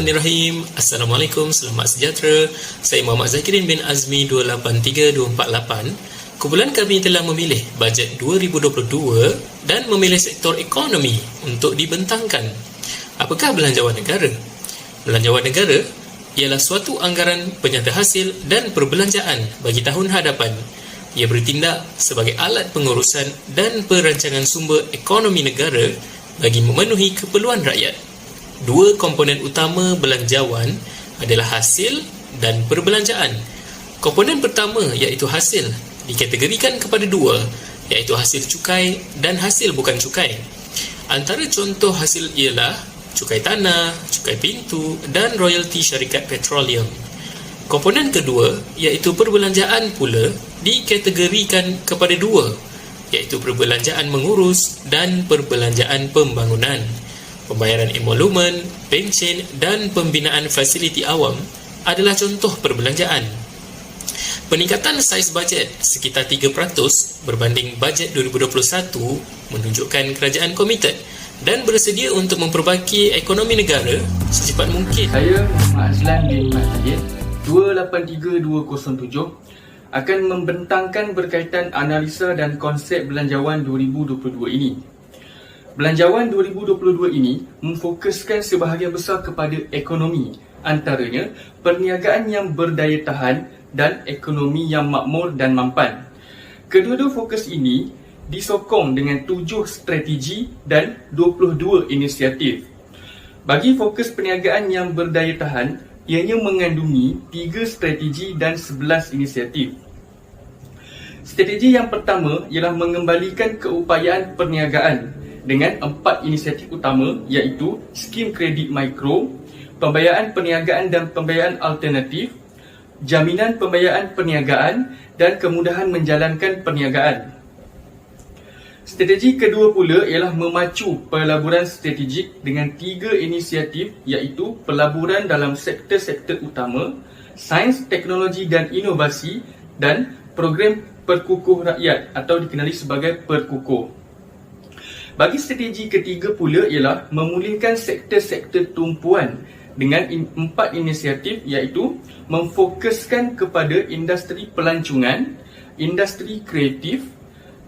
Bismillahirrahmanirrahim. Assalamualaikum, selamat sejahtera. Saya Muhammad Zakirin bin Azmi 283248. Kumpulan kami telah memilih bajet 2022 dan memilih sektor ekonomi untuk dibentangkan. Apakah belanjawan negara? Belanjawan negara ialah suatu anggaran penyata hasil dan perbelanjaan bagi tahun hadapan. Ia bertindak sebagai alat pengurusan dan perancangan sumber ekonomi negara bagi memenuhi keperluan rakyat. Dua komponen utama belanjawan adalah hasil dan perbelanjaan. Komponen pertama iaitu hasil dikategorikan kepada dua, iaitu hasil cukai dan hasil bukan cukai. Antara contoh hasil ialah cukai tanah, cukai pintu dan royalti syarikat petroleum. Komponen kedua iaitu perbelanjaan pula dikategorikan kepada dua, iaitu perbelanjaan mengurus dan perbelanjaan pembangunan. Pembayaran emolumen, pencen dan pembinaan fasiliti awam adalah contoh perbelanjaan. Peningkatan saiz bajet sekitar 3% berbanding bajet 2021 menunjukkan kerajaan komited dan bersedia untuk memperbaiki ekonomi negara secepat mungkin. Saya Muhammad Azlan bin Mahdi 283207 akan membentangkan berkaitan analisa dan konsep belanjawan 2022 ini. Belanjawan 2022 ini memfokuskan sebahagian besar kepada ekonomi, antaranya perniagaan yang berdaya tahan dan ekonomi yang makmur dan mampan. Kedua-dua fokus ini disokong dengan 7 strategi dan 22 inisiatif. Bagi fokus perniagaan yang berdaya tahan, ianya mengandungi 3 strategi dan 11 inisiatif. Strategi yang pertama ialah mengembalikan keupayaan perniagaan dengan 4 inisiatif utama, iaitu skim kredit mikro, pembiayaan perniagaan dan pembiayaan alternatif, jaminan pembiayaan perniagaan dan kemudahan menjalankan perniagaan. Strategi kedua pula ialah memacu pelaburan strategik dengan 3 inisiatif, iaitu pelaburan dalam sektor-sektor utama, sains, teknologi dan inovasi dan program perkukuh rakyat atau dikenali sebagai perkukuh. Bagi strategi ketiga pula ialah memulihkan sektor-sektor tumpuan dengan 4 inisiatif, iaitu memfokuskan kepada industri pelancongan, industri kreatif,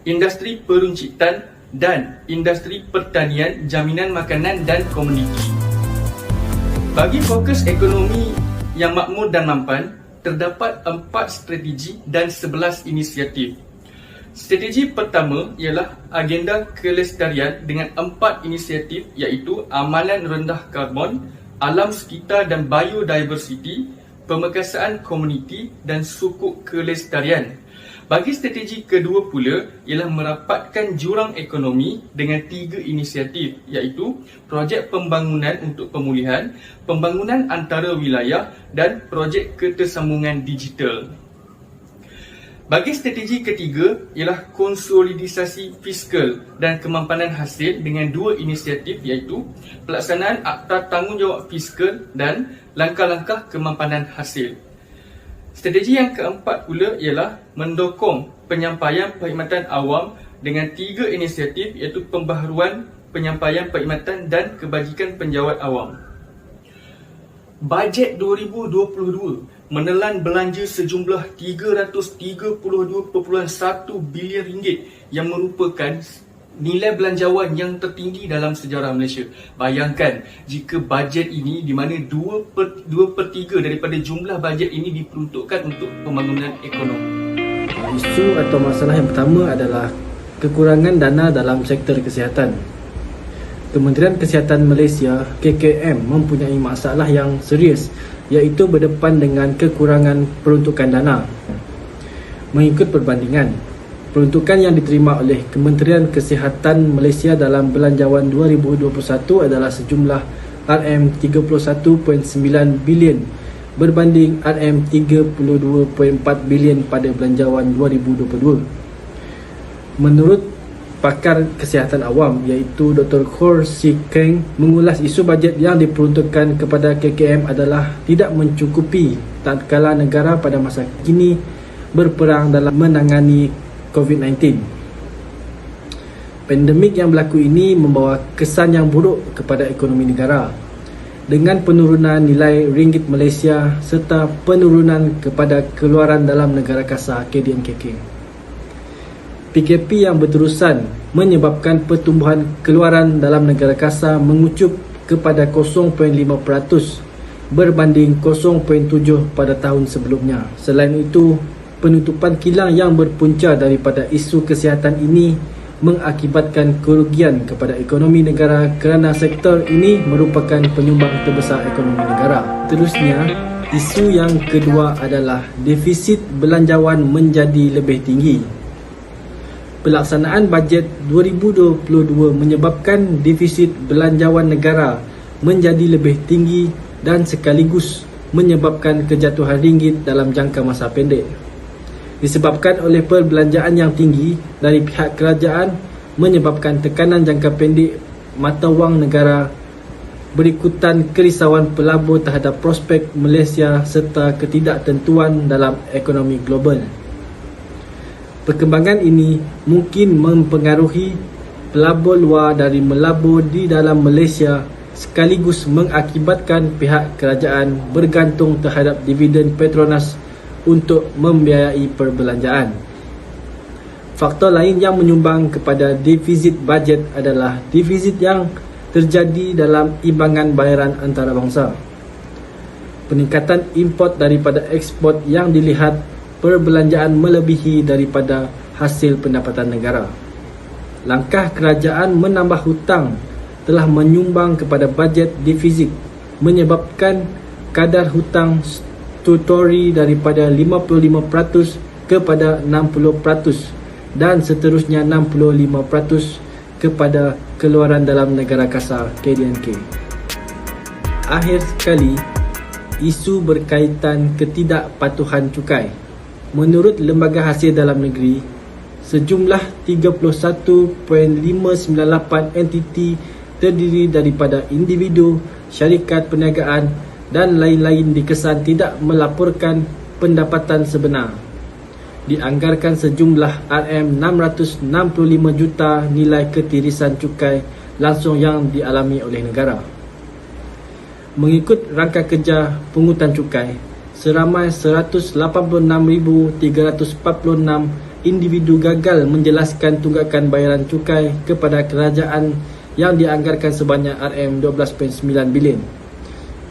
industri peruncitan dan industri pertanian, jaminan makanan dan komuniti. Bagi fokus ekonomi yang makmur dan mampan, terdapat 4 strategi dan 11 inisiatif. Strategi pertama ialah agenda kelestarian dengan 4 inisiatif, iaitu amalan rendah karbon, alam sekitar dan biodiversity, pemekasaan komuniti dan sukuk kelestarian. Bagi strategi kedua pula ialah merapatkan jurang ekonomi dengan 3 inisiatif, iaitu projek pembangunan untuk pemulihan, pembangunan antara wilayah dan projek ketersambungan digital. Bagi strategi ketiga ialah konsolidasi fiskal dan kemampanan hasil dengan 2 inisiatif, iaitu pelaksanaan Akta Tanggungjawab Fiskal dan langkah-langkah kemampanan hasil. Strategi yang keempat pula ialah mendukung penyampaian perkhidmatan awam dengan 3 inisiatif, iaitu pembaharuan penyampaian perkhidmatan dan kebajikan penjawat awam. Bajet 2022 menelan belanja sejumlah RM332.1 bilion yang merupakan nilai belanjawan yang tertinggi dalam sejarah Malaysia. Bayangkan jika bajet ini di mana 2/3 daripada jumlah bajet ini diperuntukkan untuk pembangunan ekonomi. Isu atau masalah yang pertama adalah kekurangan dana dalam sektor kesihatan. Kementerian Kesihatan Malaysia KKM mempunyai masalah yang serius, iaitu berdepan dengan kekurangan peruntukan dana. Mengikut perbandingan, peruntukan yang diterima oleh Kementerian Kesihatan Malaysia dalam belanjawan 2021 adalah sejumlah RM31.9 bilion berbanding RM32.4 bilion pada belanjawan 2022. Menurut pakar kesihatan awam iaitu Dr. Khor Si Keng mengulas isu bajet yang diperuntukkan kepada KKM adalah tidak mencukupi tatkala negara pada masa kini berperang dalam menangani COVID-19. Pandemik yang berlaku ini membawa kesan yang buruk kepada ekonomi negara. dengan penurunan nilai ringgit Malaysia serta penurunan kepada keluaran dalam negara kasar KDNKK. PKP yang berterusan menyebabkan pertumbuhan keluaran dalam negara kasar mengucup kepada 0.5% berbanding 0.7% pada tahun sebelumnya. Selain itu, penutupan kilang yang berpunca daripada isu kesihatan ini mengakibatkan kerugian kepada ekonomi negara kerana sektor ini merupakan penyumbang terbesar ekonomi negara. Terusnya, isu yang kedua adalah defisit belanjawan menjadi lebih tinggi. Pelaksanaan bajet 2022 menyebabkan defisit belanjawan negara menjadi lebih tinggi dan sekaligus menyebabkan kejatuhan ringgit dalam jangka masa pendek. Disebabkan oleh perbelanjaan yang tinggi dari pihak kerajaan menyebabkan tekanan jangka pendek mata wang negara berikutan kerisauan pelabur terhadap prospek Malaysia serta ketidaktentuan dalam ekonomi global. Perkembangan ini mungkin mempengaruhi pelabur luar dari melabur di dalam Malaysia sekaligus mengakibatkan pihak kerajaan bergantung terhadap dividen Petronas untuk membiayai perbelanjaan. Faktor lain yang menyumbang kepada defisit bajet adalah defisit yang terjadi dalam imbangan bayaran antarabangsa. Peningkatan import daripada ekspor yang dilihat perbelanjaan melebihi daripada hasil pendapatan negara. Langkah kerajaan menambah hutang telah menyumbang kepada bajet defisit menyebabkan kadar hutang strukturali daripada 55% kepada 60% dan seterusnya 65% kepada keluaran dalam negara kasar KDNK. Akhir sekali, isu berkaitan ketidakpatuhan cukai. Menurut Lembaga Hasil Dalam Negeri, sejumlah 31.598 entiti terdiri daripada individu, syarikat perniagaan dan lain-lain dikesan tidak melaporkan pendapatan sebenar. Dianggarkan sejumlah RM665 juta nilai ketirisan cukai langsung yang dialami oleh negara. Mengikut rangka kerja pungutan cukai, seramai 186,346 individu gagal menjelaskan tunggakan bayaran cukai kepada kerajaan yang dianggarkan sebanyak RM12.9 bilion.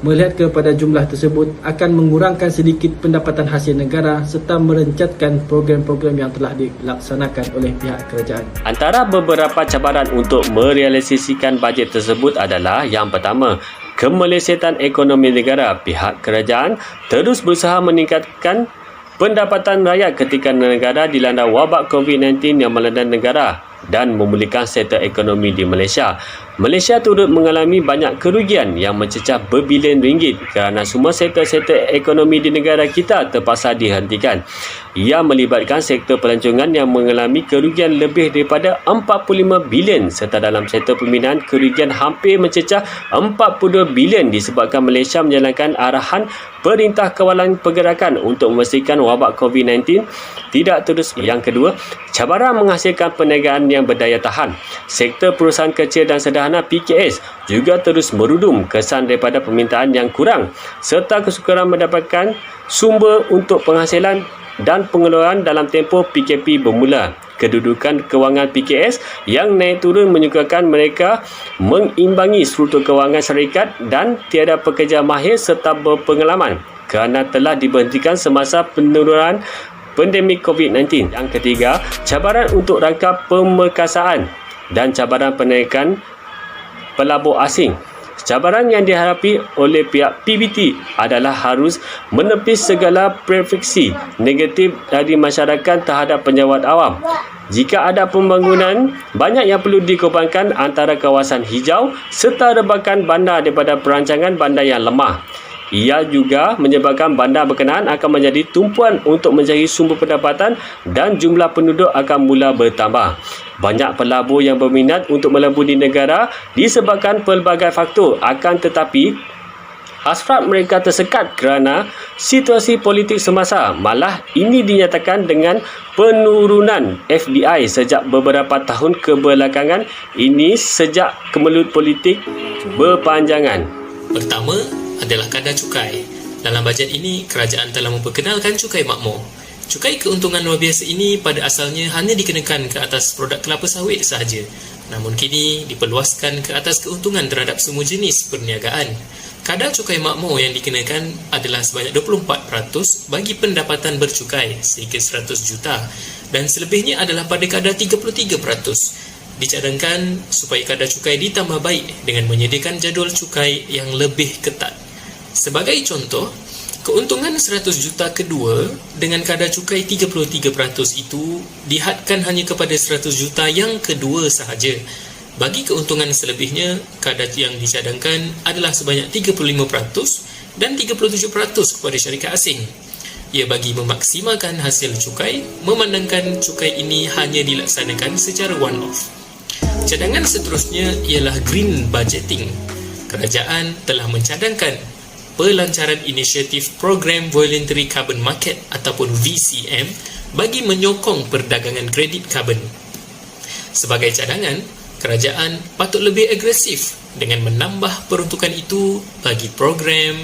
Melihat kepada jumlah tersebut akan mengurangkan sedikit pendapatan hasil negara serta merencatkan program-program yang telah dilaksanakan oleh pihak kerajaan. Antara beberapa cabaran untuk merealisasikan bajet tersebut adalah yang pertama, kemelesetan ekonomi negara. Pihak kerajaan terus berusaha meningkatkan pendapatan rakyat ketika negara dilanda wabak COVID-19 yang melanda negara dan memulihkan sektor ekonomi di Malaysia. Malaysia turut mengalami banyak kerugian yang mencecah berbilion ringgit kerana semua sektor-sektor ekonomi di negara kita terpaksa dihentikan. Ia melibatkan sektor pelancongan yang mengalami kerugian lebih daripada 45 bilion serta dalam sektor pembinaan kerugian hampir mencecah 42 bilion disebabkan Malaysia menjalankan arahan Perintah Kawalan Pergerakan untuk memastikan wabak COVID-19 tidak terus. Yang kedua, cabaran menghasilkan perniagaan yang berdaya tahan. Sektor perusahaan kecil dan sederhana PKS juga terus merudum kesan daripada permintaan yang kurang serta kesukaran mendapatkan sumber untuk penghasilan dan pengeluaran dalam tempoh PKP bermula. Kedudukan kewangan PKS yang naik turun menyukarkan mereka mengimbangi struktur kewangan syarikat dan tiada pekerja mahir serta berpengalaman kerana telah diberhentikan semasa penurunan pandemik COVID-19. Yang ketiga, cabaran untuk rangka pemerkasaan dan cabaran penaikan pelabur asing. Cabaran yang dihadapi oleh pihak PBT adalah harus menepis segala prefiksi negatif dari masyarakat terhadap penjawat awam. Jika ada pembangunan, banyak yang perlu dikorbankan antara kawasan hijau serta rebakan bandar daripada perancangan bandar yang lemah. Ia juga menyebabkan bandar berkenaan akan menjadi tumpuan untuk mencari sumber pendapatan dan jumlah penduduk akan mula bertambah. Banyak pelabur yang berminat untuk melabur di negara disebabkan pelbagai faktor, akan tetapi hasrat mereka tersekat kerana situasi politik semasa. Malah ini dinyatakan dengan penurunan FDI sejak beberapa tahun kebelakangan ini sejak kemelut politik berpanjangan. Pertama adalah kadar cukai. Dalam bajet ini, kerajaan telah memperkenalkan cukai makmur. Cukai keuntungan luar biasa ini pada asalnya hanya dikenakan ke atas produk kelapa sawit sahaja. Namun kini diperluaskan ke atas keuntungan terhadap semua jenis perniagaan. Kadar cukai makmur yang dikenakan adalah sebanyak 24% bagi pendapatan bercukai sehingga 100 juta dan selebihnya adalah pada kadar 33%. Dicadangkan supaya kadar cukai ditambah baik dengan menyediakan jadual cukai yang lebih ketat. Sebagai contoh, keuntungan 100 juta kedua dengan kadar cukai 33% itu dihadkan hanya kepada 100 juta yang kedua sahaja. Bagi keuntungan selebihnya, kadar yang dicadangkan adalah sebanyak 35% dan 37% kepada syarikat asing. Ia bagi memaksimalkan hasil cukai, memandangkan cukai ini hanya dilaksanakan secara one-off. Cadangan seterusnya ialah green budgeting. Kerajaan telah mencadangkan pelancaran inisiatif Program Voluntary Carbon Market ataupun VCM bagi menyokong perdagangan kredit karbon. Sebagai cadangan, kerajaan patut lebih agresif dengan menambah peruntukan itu bagi program,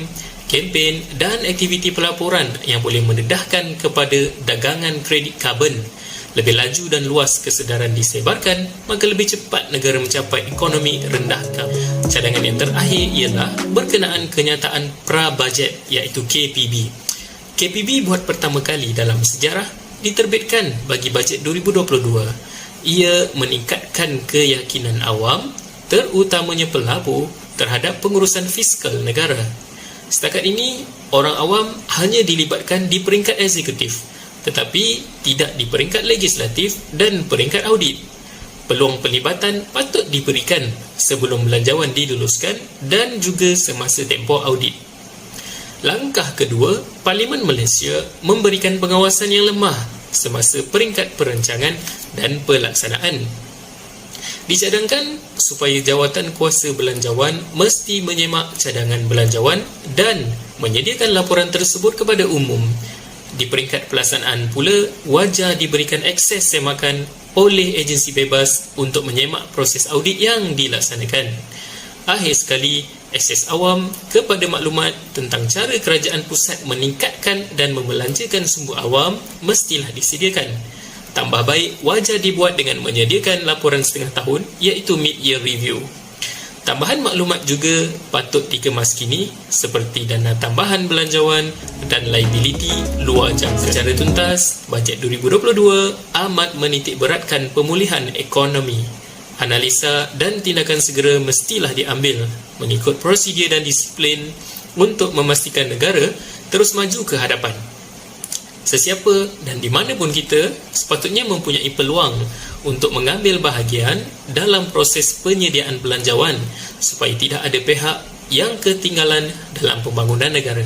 kempen dan aktiviti pelaporan yang boleh mendedahkan kepada dagangan kredit karbon. Lebih laju dan luas kesedaran disebarkan, maka lebih cepat negara mencapai ekonomi rendah karbon. Cadangan yang terakhir ialah berkenaan kenyataan pra-bajet iaitu KPB. KPB buat pertama kali dalam sejarah diterbitkan bagi bajet 2022. Ia meningkatkan keyakinan awam, terutamanya pelabur, terhadap pengurusan fiskal negara. Setakat ini, orang awam hanya dilibatkan di peringkat eksekutif, tetapi tidak di peringkat legislatif dan peringkat audit. Peluang pelibatan patut diberikan sebelum belanjawan diluluskan dan juga semasa tempoh audit. Langkah kedua, Parlimen Malaysia memberikan pengawasan yang lemah semasa peringkat perancangan dan pelaksanaan. Dicadangkan supaya jawatan kuasa belanjawan mesti menyemak cadangan belanjawan dan menyediakan laporan tersebut kepada umum. Di peringkat pelaksanaan pula, wajar diberikan akses semakan oleh agensi bebas untuk menyemak proses audit yang dilaksanakan. Akhir sekali, akses awam kepada maklumat tentang cara kerajaan pusat meningkatkan dan membelanjakan sumber awam mestilah disediakan. Tambah baik, wajar dibuat dengan menyediakan laporan setengah tahun iaitu mid-year review. Tambahan maklumat juga patut dikemas kini seperti dana tambahan belanjawan dan liability luar jangka. Secara tuntas, bajet 2022 amat menitik beratkan pemulihan ekonomi. Analisa dan tindakan segera mestilah diambil mengikut prosedur dan disiplin untuk memastikan negara terus maju ke hadapan. Sesiapa dan di mana pun kita sepatutnya mempunyai peluang untuk mengambil bahagian dalam proses penyediaan belanjawan supaya tidak ada pihak yang ketinggalan dalam pembangunan negara.